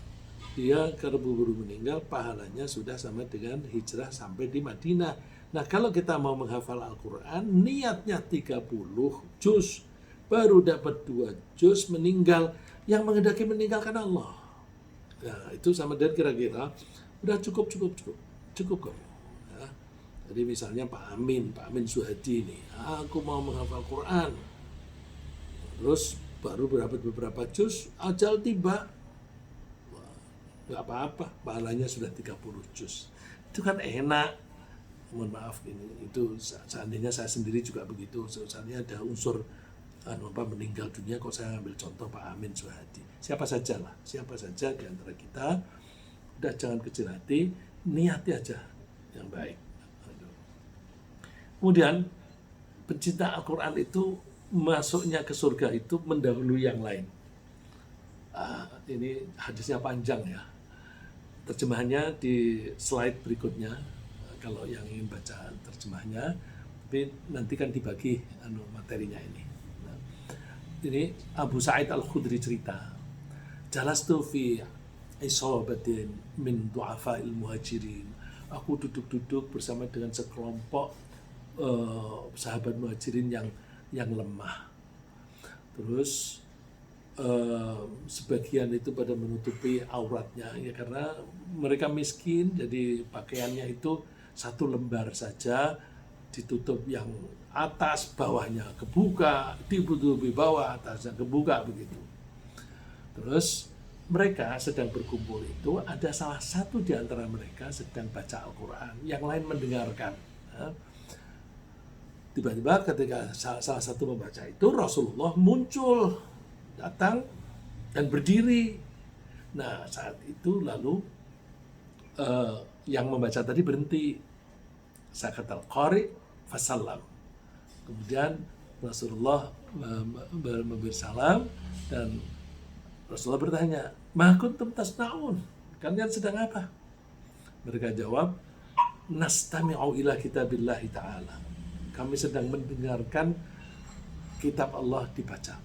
Speaker 1: dia keburu meninggal, pahalanya sudah sama dengan hijrah sampai di Madinah. Nah, kalau kita mau menghafal Al-Quran, niatnya 30 juz, baru dapat 2 juz, meninggal. Yang menghendaki meninggalkan Allah. Nah, itu sama dengan kira-kira udah cukup kok. Ya. Jadi misalnya Pak Amin Suhadi ini, aku mau menghafal Quran, terus baru beberapa juz, ajal tiba, nggak apa-apa, pahalanya sudah 30 juz. Itu kan enak. Mohon maaf, itu seandainya saya sendiri juga begitu, seandainya ada unsur meninggal dunia, kok saya ambil contoh Pak Amin Suhadi, siapa saja di antara kita, udah jangan kecil hati, niati aja yang baik. Kemudian pencinta Al-Quran itu masuknya ke surga itu mendahului yang lain. Ini hadisnya panjang ya, terjemahannya di slide berikutnya kalau yang ingin baca terjemahnya, tapi nanti kan dibagi materinya ini. Nah, ini Abu Sa'id Al-Khudri cerita, jalastu fi isabatin min du'afa'il muhajirin. Aku duduk bersama dengan sekelompok sahabat muhajirin yang lemah. Terus sebagian itu pada menutupi auratnya ya, karena mereka miskin, jadi pakaiannya itu satu lembar saja, ditutup yang atas, bawahnya kebuka, ditutupi bawah, atasnya kebuka, begitu. Terus mereka sedang berkumpul itu, ada salah satu di antara mereka sedang baca Al-Quran, yang lain mendengarkan. Tiba-tiba ketika salah satu membaca itu, Rasulullah muncul, datang dan berdiri. Nah, saat itu lalu yang membaca tadi berhenti. Sakatal qari fasallam. Kemudian Rasulullah memberi salam dan Rasulullah bertanya, "Ma kuntum tasna'un?" Kalian sedang apa? Mereka jawab, "Nastami'u ila kitabillahi ta'ala." Kami sedang mendengarkan kitab Allah dibaca.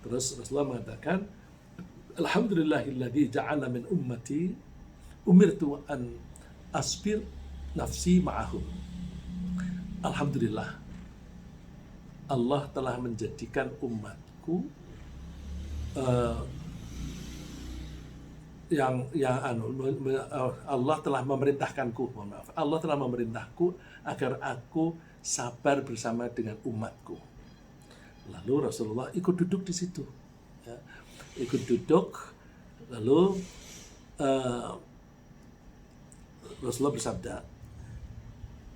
Speaker 1: Terus Rasulullah mengatakan, "Alhamdulillahilladzi ja'ala min ummati umirtu an asbir nafsi ma'ahum." Alhamdulillah, Allah telah menjadikan umatku Allah telah memerintahkanku, Allah telah memerintahku agar aku sabar bersama dengan umatku. Lalu Rasulullah ikut duduk di situ, ya. Ikut duduk, lalu Rasulullah bersabda,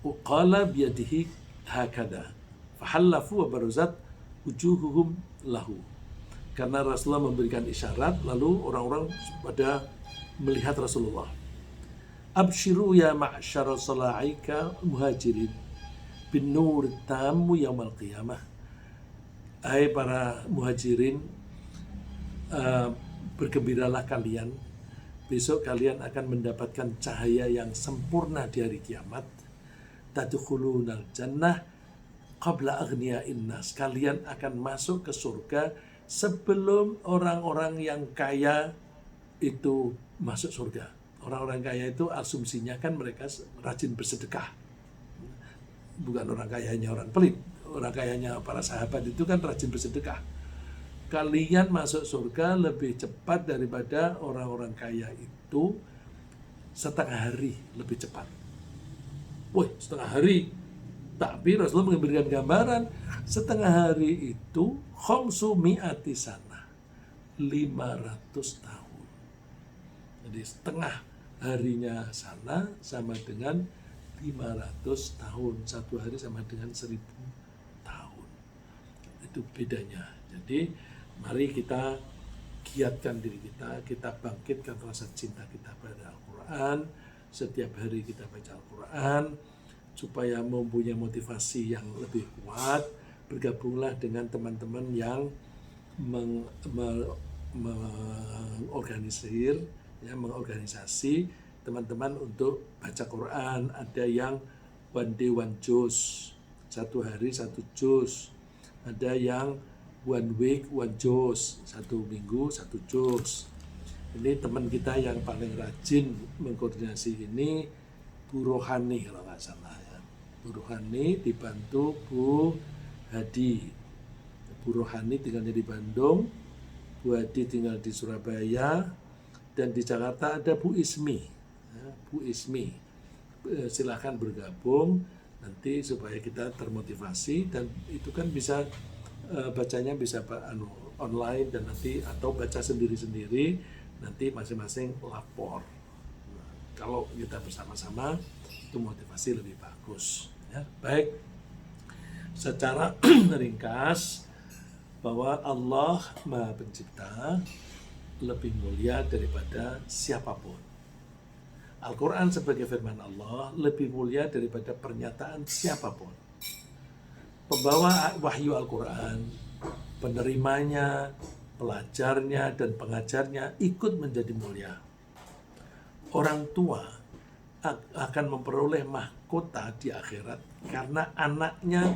Speaker 1: "Qala biyadihi hakada, fahallafu wa baruzat wujuhuhum lahu." Karena Rasulullah memberikan isyarat, lalu orang-orang pada melihat Rasulullah. "Abshiru ya ma'syara sala'ika muhajirin bin nur tamu yaumal qiyamah." Hai para muhajirin, bergembiralah kalian, besok kalian akan mendapatkan cahaya yang sempurna di hari kiamat. Tadkhulunal jannah qabla aghniya'in nas. Kalian akan masuk ke surga sebelum orang-orang yang kaya itu masuk surga. Orang-orang kaya itu asumsinya kan mereka rajin bersedekah. Bukan orang kayanya orang pelit. Orang kayanya para sahabat itu kan rajin bersedekah. Kalian masuk surga lebih cepat daripada orang-orang kaya itu setengah hari lebih cepat. wah setengah hari. Tapi Rasulullah memberikan gambaran setengah hari itu khamsu mi'ati sana, 500 tahun. Jadi setengah harinya sana sama dengan 500 tahun. Satu hari sama dengan 1000 tahun. Itu bedanya. Jadi mari kita giatkan diri kita bangkitkan rasa cinta kita pada Al-Quran. Setiap hari kita baca Al-Quran supaya mempunyai motivasi yang lebih kuat. Bergabunglah dengan teman-teman yang mengorganisasi teman-teman untuk baca Quran. Ada yang one day one juz, satu hari satu juz. Ada yang one week one juz, satu minggu satu juz. Ini teman kita yang paling rajin mengkoordinasi ini Bu Rohani kalau nggak salah ya. Bu Rohani dibantu Bu Hadi. Bu Rohani tinggalnya di Bandung, Bu Hadi tinggal di Surabaya, dan di Jakarta ada Bu Ismi. Ya, Bu Ismi, silahkan bergabung nanti supaya kita termotivasi, dan itu kan bisa bacanya bisa online dan nanti atau baca sendiri-sendiri, nanti masing-masing lapor. Nah, kalau kita bersama-sama itu motivasi lebih bagus. Ya, baik. Secara ringkas bahwa Allah Maha Pencipta lebih mulia daripada siapapun. Al-Quran sebagai firman Allah lebih mulia daripada pernyataan siapapun. Pembawa wahyu Al-Quran, penerimanya, pelajarnya, dan pengajarnya ikut menjadi mulia. Orang tua akan memperoleh mahkota di akhirat karena anaknya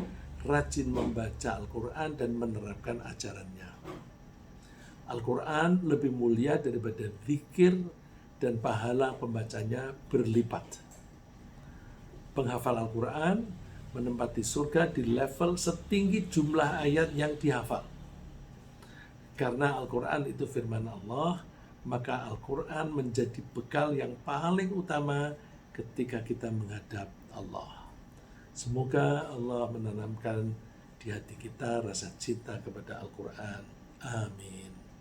Speaker 1: rajin membaca Al-Quran dan menerapkan ajarannya. Al-Quran lebih mulia daripada zikir dan pahala pembacanya berlipat. Penghafal Al-Quran menempati surga di level setinggi jumlah ayat yang dihafal. Karena Al-Quran itu firman Allah, maka Al-Quran menjadi bekal yang paling utama ketika kita menghadap Allah. Semoga Allah menanamkan di hati kita rasa cinta kepada Al-Quran. Amin.